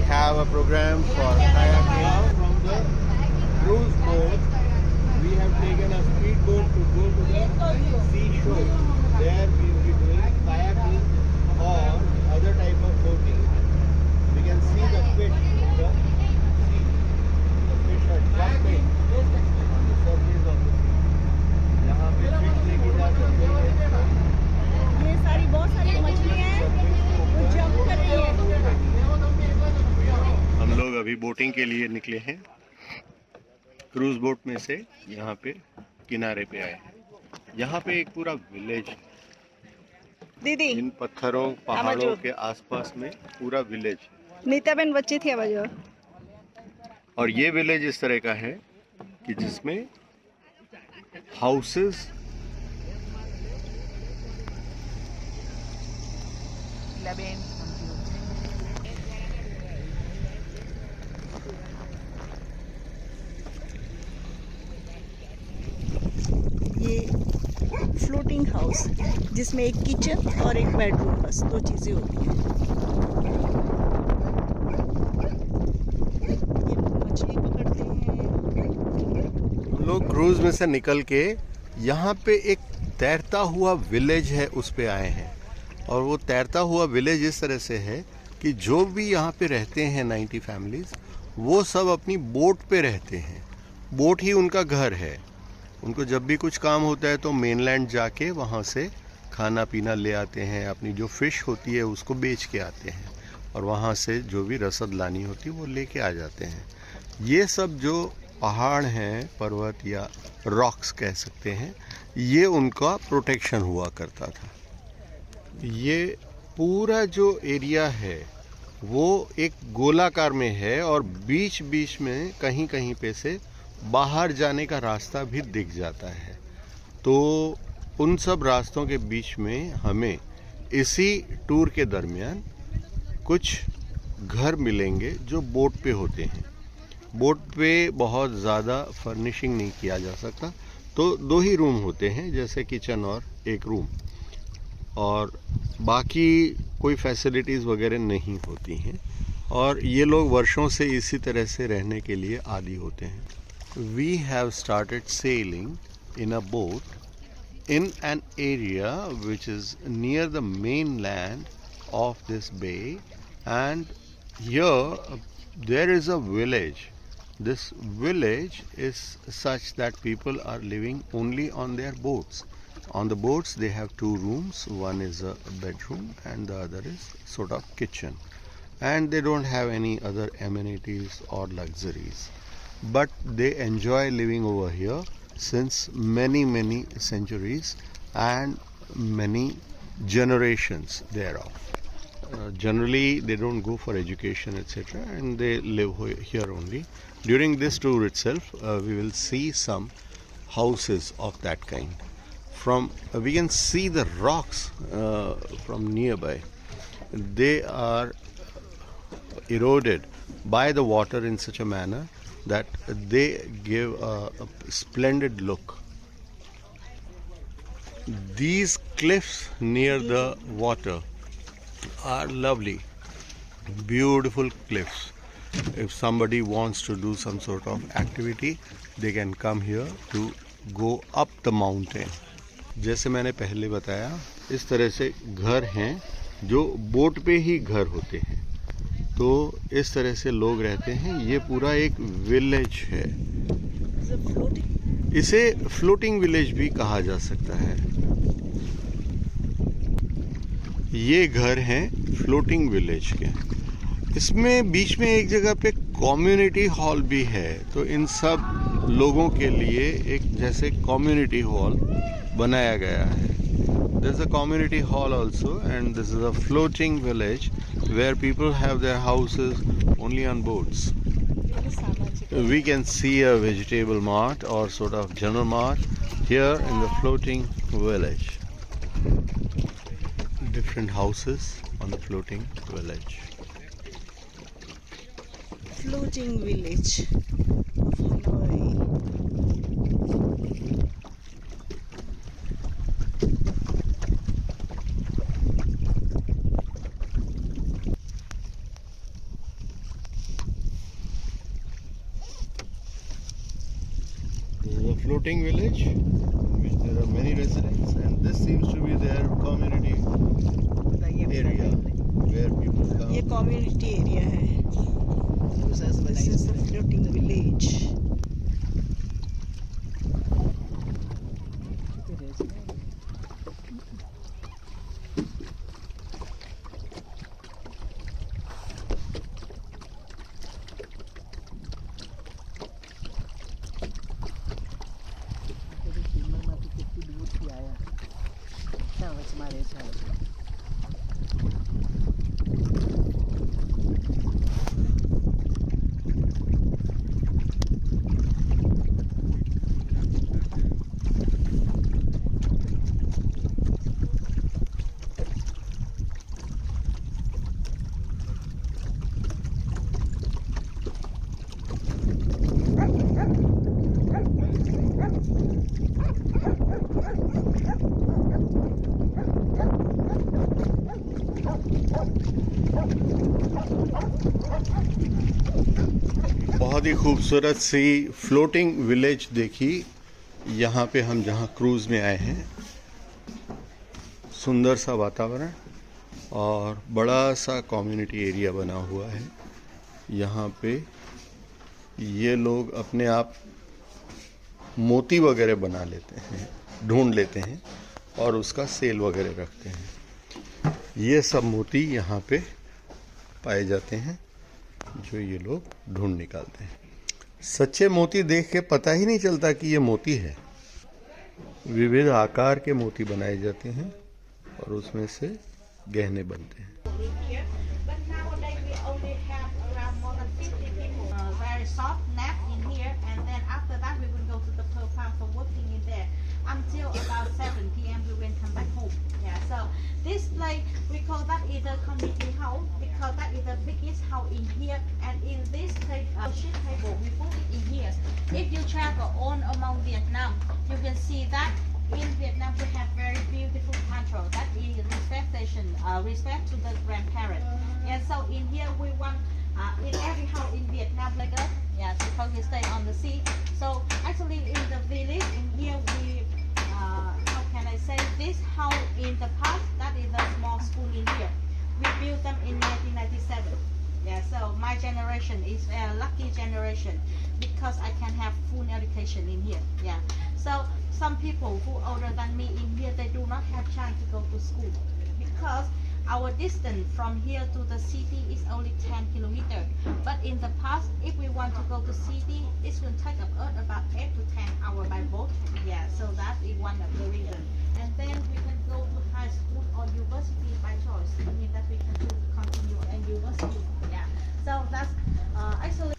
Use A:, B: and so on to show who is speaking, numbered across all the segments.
A: have a program for kayaking from the cruise boat. We have taken a speedboat to go to the seashore. There we will be doing kayaking or other type of boating. We can see the fish in the sea. The fish are jumping on the surface of the sea. यहाँ पे fish देखी जा सकती है.
B: ये सारी बहुत सारी मछलियाँ हैं वो जंप कर रही है।
A: हम लोग अभी बोटिंग के लिए निकले हैं क्रूज बोट में से। यहाँ पे किनारे पे आए हैं। यहाँ पे एक पूरा विलेज,
B: दीदी
A: इन पत्थरों पहाड़ों के आसपास में पूरा विलेज।
B: नीता बहन बच्ची थी आवाज।
A: और ये विलेज इस तरह का है कि जिसमें हाउसेस
B: ये फ्लोटिंग हाउस जिसमें एक किचन और एक बेडरूम, बस दो चीजें होती हैं। ये लोग मछली पकड़ते हैं।
A: हम लोग क्रूज में से निकल के यहाँ पे एक तैरता हुआ विलेज है उस पे आए हैं। और वो तैरता हुआ विलेज इस तरह से है कि जो भी यहाँ पे रहते हैं 90 फैमिलीज, वो सब अपनी बोट पे रहते हैं। बोट ही उनका घर है। उनको जब भी कुछ काम होता है तो मेनलैंड जाके वहाँ से खाना पीना ले आते हैं, अपनी जो फिश होती है उसको बेच के आते हैं और वहाँ से जो भी रसद लानी होती है वो लेके आ जाते हैं। ये सब जो पहाड़ हैं, पर्वत या रॉक्स कह सकते हैं, ये उनका प्रोटेक्शन हुआ करता था। ये पूरा जो एरिया है वो एक गोलाकार में है और बीच बीच में कहीं कहीं पे से बाहर जाने का रास्ता भी दिख जाता है। तो उन सब रास्तों के बीच में हमें इसी टूर के दरमियान कुछ घर मिलेंगे जो बोट पे होते हैं। बोट पे बहुत ज़्यादा फर्निशिंग नहीं किया जा सकता, तो दो ही रूम होते हैं, जैसे किचन और एक रूम, और बाकी कोई फैसिलिटीज़ वगैरह नहीं होती हैं। और ये लोग वर्षों से इसी तरह से रहने के लिए आदी होते हैं। We have started sailing in a boat in an area which is near the mainland of this bay, and here there is a village. This village is such that people are living only on their boats. On the boats they have two rooms, one is a bedroom and the other is sort of kitchen, and they don't have any other amenities or luxuries. But they enjoy living over here since many centuries and many generations thereof. Generally they don't go for education etc., and they live here only. During this tour itself we will see some houses of that kind. We can see the rocks from nearby. They are eroded by the water in such a manner that they give a splendid look. These cliffs near the water are lovely, beautiful cliffs. If somebody wants to do some sort of activity, they can come here to go up the mountain. जैसे मैंने पहले बताया, इस तरह से घर हैं जो बोट पे ही घर होते हैं। तो इस तरह से लोग रहते हैं। ये पूरा एक विलेज है। इसे फ्लोटिंग विलेज भी कहा जा सकता है। ये घर हैं फ्लोटिंग विलेज के। इसमें बीच में एक जगह पे कम्युनिटी हॉल भी है। तो इन सब लोगों के लिए एक जैसे कम्युनिटी हॉल बनाया गया है। There's a community hall also, and this is a floating village where people have their houses only on boats. We can see a vegetable mart or sort of general mart here in the floating village. Different houses on the floating village.
B: Floating village of Hanoi.
A: a floating village in which there are many residents, and this seems to be their community area where people
B: ये
A: come.
B: Community area है. This is the floating village.
A: बहुत ही खूबसूरत सी floating village देखी यहाँ पे हम जहाँ cruise में आए हैं. सुंदर सा वातावरण और बड़ा सा कम्युनिटी एरिया बना हुआ है. यहाँ पे ये लोग अपने आप मोती वगैरह बना लेते हैं, ढूंढ लेते हैं और उसका सेल वगैरह रखते हैं. ये सब मोती यहाँ पे पाए जाते हैं जो ये लोग ढूंढ निकालते हैं. सच्चे मोती देख के पता ही नहीं चलता कि ये मोती है. विविध आकार के मोती बनाए जाते हैं और उसमें से गहने बनते हैं.
C: But nowadays we only have around more than 50 people. Very soft nap in here, and then after that we will go to the pearl farm for working in there until about 7 p.m. We will come back home. Yeah, so this place we call that is a community house because that is the biggest house in here, and in this sheet table we put it in here. If you travel on among Vietnam, you can see that. In Vietnam, we have very beautiful culture. That is respect to the grandparents. And so in here, we want in every house in Vietnam like us, yes, because we stay on the sea. So actually, in the village in here, we how can I say this house in the past? That is a small school in here. We built them in 1997. Yeah, so my generation is a lucky generation because I can have full education in here. Yeah, so some people who older than me in here, they do not have chance to go to school because our distance from here to the city is only 10 kilometers. But in the past, if we want to go to city, it will take us about 8 to 10 hours by boat. Yeah, so that is one of the reasons. And then we can go to high school or university by choice. I mean that we can choose to continue at university. Yeah, so that's actually.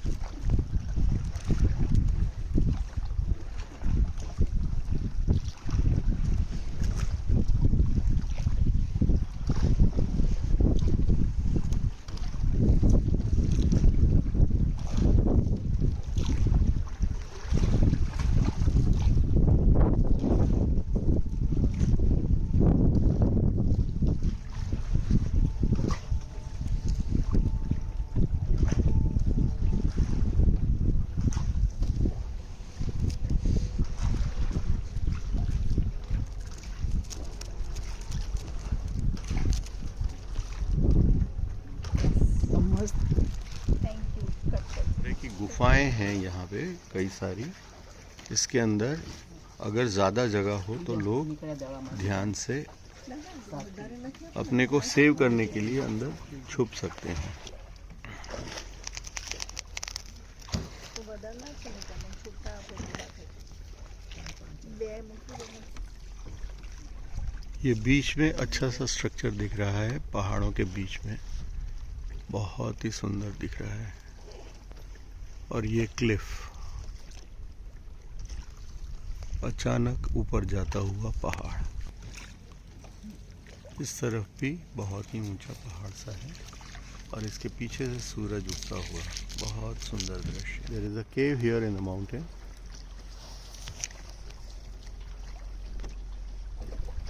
A: की गुफाएं हैं यहाँ पे कई सारी. इसके अंदर अगर ज़्यादा जगह हो तो लोग ध्यान से अपने को सेव करने के लिए अंदर छुप सकते हैं. ये बीच में अच्छा सा स्ट्रक्चर दिख रहा है, पहाड़ों के बीच में बहुत ही सुंदर दिख रहा है. और ये क्लिफ अचानक ऊपर जाता हुआ पहाड़. इस तरफ भी बहुत ही ऊंचा पहाड़ सा है और इसके पीछे से सूरज उगता हुआ बहुत सुंदर दृश्य. There is a cave here in the mountain.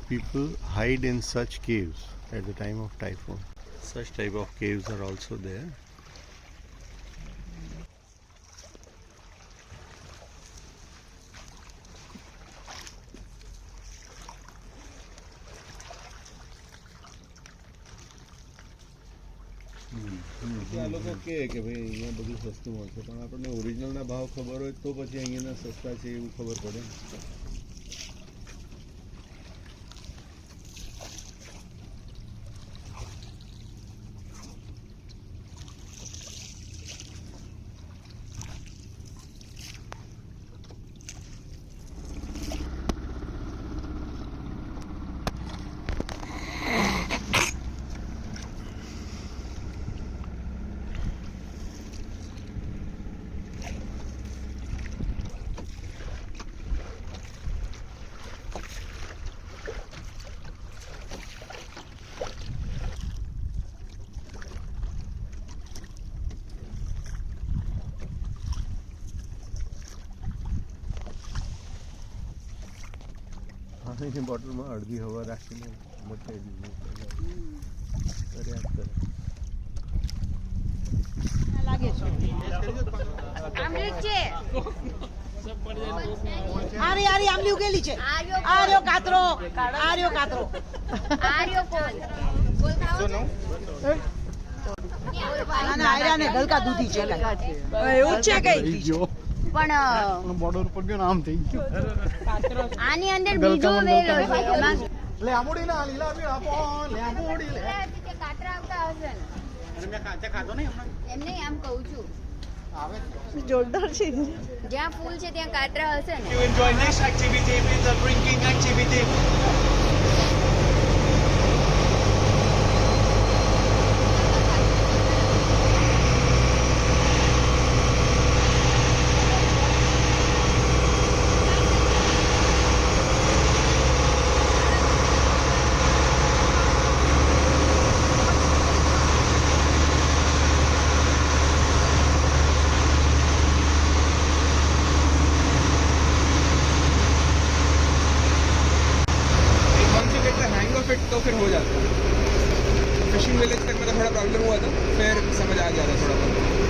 A: People hide in such caves at the time of typhoon. Such type of caves are also there.
D: પછી આ લોકો કહે કે ભાઈ અહીંયા બધું સસ્તું મળશે પણ આપણને ઓરિજિનલના ભાવ ખબર હોય તો પછી અહીંયાના સસ્તા છે એવું ખબર પડે ને. પાણીની બોટલમાં અડધી હવા રાખીને મટાઈ દીધું કર્યા કરે.
C: લાગે છે
E: આમલીટ છે
C: આરી આમલી ઉગેલી છે આર્યો કાતરો
E: આર્યો કોલ કોલ ખાવો છો
C: અને આર્યા ને ગલકા દૂધી છે
B: એવું જ છે કઈ
E: પણ
F: બોર્ડર ઉપર ગયો ને આમ થઈ ગયું.
E: આની અંદર બીજો વેલો છે એમાં
F: લેમોડી ના લીલા બી આપો લેમોડી લે.
E: તે કાતરા આવતા હશે ને
F: મેં કાચા ખાધો ને હમણાં
E: એમને આમ કહું છું
F: આવે.
B: જોરદાર છે
E: જ્યાં ફૂલ છે ત્યાં કાતરા હશે ને
F: You enjoy next activity with the drinking activity. Once you get the hang of it तो फिर हो जाता है. फिशिंग विलेज तक मेरा थोड़ा प्रॉब्लम हुआ था फिर समझ आ गया था थोड़ा बहुत.